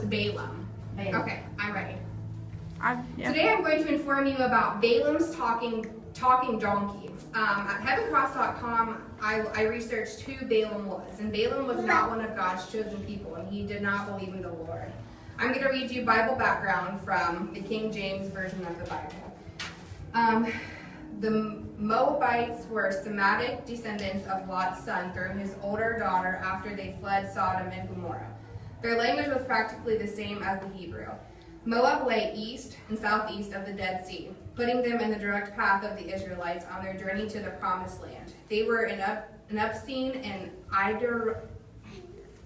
Balaam. Okay, I'm ready. Yeah. Today I'm going to inform you about Balaam's talking donkey. At heavencross.com, I researched who Balaam was, and Balaam was not one of God's chosen people, and he did not believe in the Lord. I'm going to read you Bible background from the King James Version of the Bible. The Moabites were Semitic descendants of Lot's son through his older daughter after they fled Sodom and Gomorrah. Their language was practically the same as the Hebrew. Moab lay east and southeast of the Dead Sea, putting them in the direct path of the Israelites on their journey to the Promised Land. They were an obscene and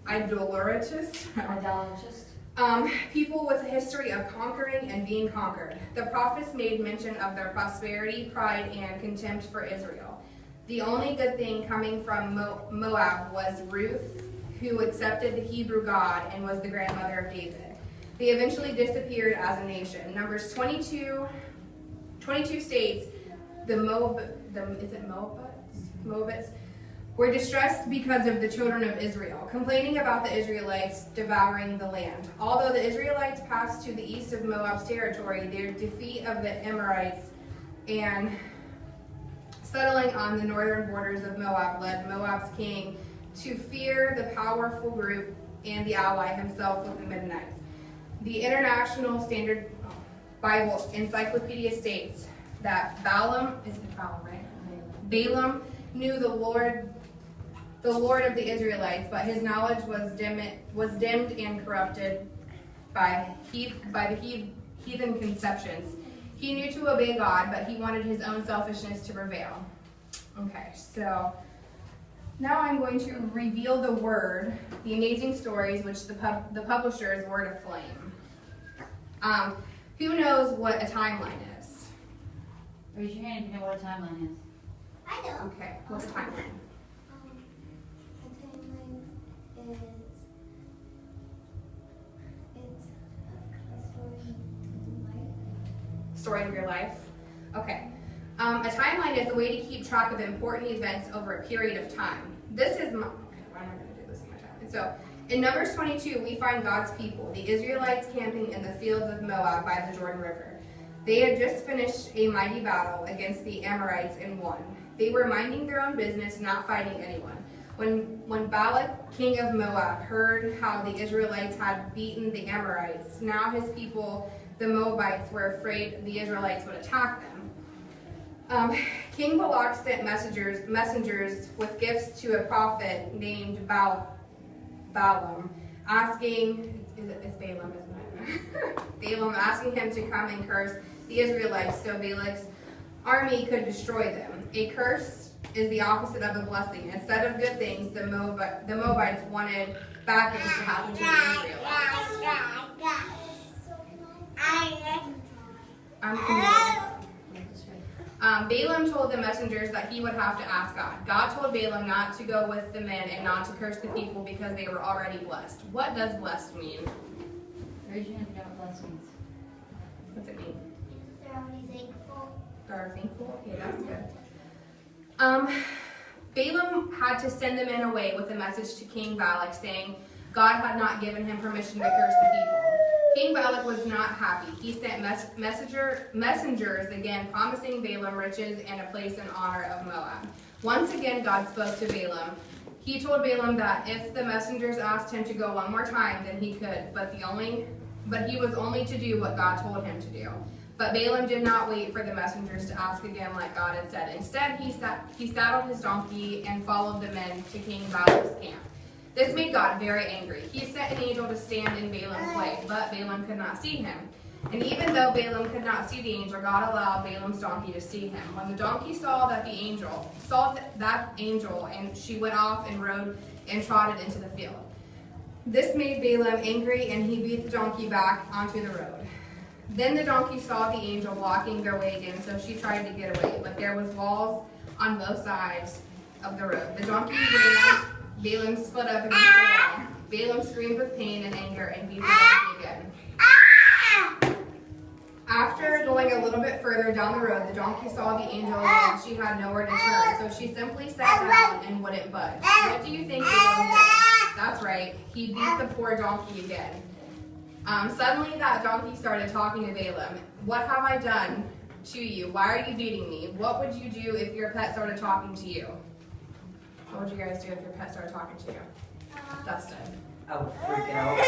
idolatrous people with a history of conquering and being conquered. The prophets made mention of their prosperity, pride, and contempt for Israel. The only good thing coming from Moab was Ruth, who accepted the Hebrew God and was the grandmother of David. They eventually disappeared as a nation. Numbers 22 states the Moabites were distressed because of the children of Israel, complaining about the Israelites devouring the land. Although the Israelites passed to the east of Moab's territory, their defeat of the Amorites and settling on the northern borders of Moab led Moab's king to fear the powerful group and the ally himself with the Midianites. The International Standard Bible Encyclopedia states that Balaam knew the Lord of the Israelites, but his knowledge was dimmed and corrupted by the heathen conceptions. He knew to obey God, but he wanted his own selfishness to prevail. Okay, so now I'm going to reveal the word, the amazing stories, which the publisher's Word of Flame. Who knows what a timeline is? Raise your hand if you know what a timeline is. I know. Okay, what's a timeline? A timeline is a story of life. Story of your life? Okay. A timeline is a way to keep track of important events over a period of time. This is my, okay, why am I going to do this in my time? So, in Numbers 22, we find God's people, the Israelites camping in the fields of Moab by the Jordan River. They had just finished a mighty battle against the Amorites and won. They were minding their own business, not fighting anyone. When Balak, king of Moab, heard how the Israelites had beaten the Amorites, now his people, the Moabites, were afraid the Israelites would attack them. King Balak sent messengers with gifts to a prophet named Balaam, asking, it's Balaam, isn't it? Balaam asking him to come and curse the Israelites so Balak's army could destroy them. A curse is the opposite of a blessing. Instead of good things, the Moabites wanted bad things to happen to the Israelites. Balaam told the messengers that he would have to ask God. God told Balaam not to go with the men and not to curse the people because they were already blessed. What does blessed mean? Raise your hand if you know what blessed means. What's it mean? They're already thankful. They're thankful? Okay, that's good. Balaam had to send the men away with a message to King Balak saying God had not given him permission to curse the people. King Balak was not happy. He sent messengers again, promising Balaam riches and a place in honor of Moab. Once again, God spoke to Balaam. He told Balaam that if the messengers asked him to go one more time, then he could, but he was only to do what God told him to do. But Balaam did not wait for the messengers to ask again like God had said. Instead, he saddled his donkey and followed the men to King Balak's camp. This made God very angry. He sent an angel to stand in Balaam's way, but Balaam could not see him. And even though Balaam could not see the angel, God allowed Balaam's donkey to see him. When the donkey saw that angel, and she went off and rode and trotted into the field. This made Balaam angry, and he beat the donkey back onto the road. Then the donkey saw the angel blocking their way again, so she tried to get away, but there was walls on both sides of the road. The donkey ran Balaam's foot up against the wall. Balaam screamed with pain and anger and beat the donkey again. After going a little bit further down the road, the donkey saw the angel and she had nowhere to turn, so she simply sat down and wouldn't budge. What do you think Balaam did? That's right, he beat the poor donkey again. Suddenly that donkey started talking to Balaam. What have I done to you? Why are you beating me? What would you do if your pet started talking to you? What would you guys do if your pet started talking to you? Dustin. I would freak out.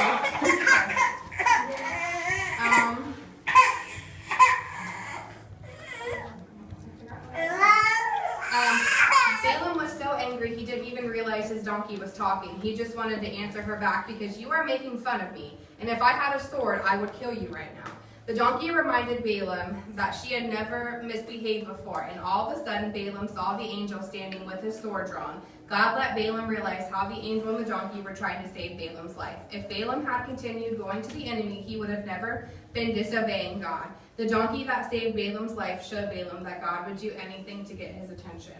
Balaam was so angry he didn't even realize his donkey was talking. He just wanted to answer her back because you are making fun of me. And if I had a sword, I would kill you right now. The donkey reminded Balaam that she had never misbehaved before. And all of a sudden, Balaam saw the angel standing with his sword drawn. God let Balaam realize how the angel and the donkey were trying to save Balaam's life. If Balaam had continued going to the enemy, he would have never been disobeying God. The donkey that saved Balaam's life showed Balaam that God would do anything to get his attention.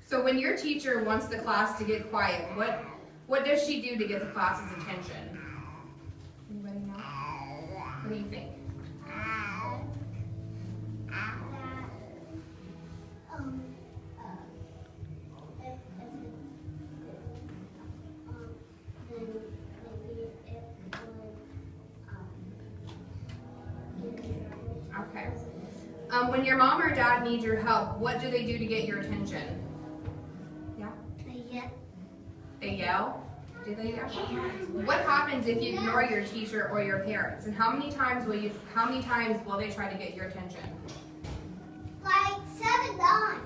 So when your teacher wants the class to get quiet, what does she do to get the class's attention? Anybody know? What do you think? Okay. When your mom or dad need your help, what do they do to get your attention? They yell? Do they yell? What happens if you ignore your teacher or your parents? And how many times will they try to get your attention? Like 7 times.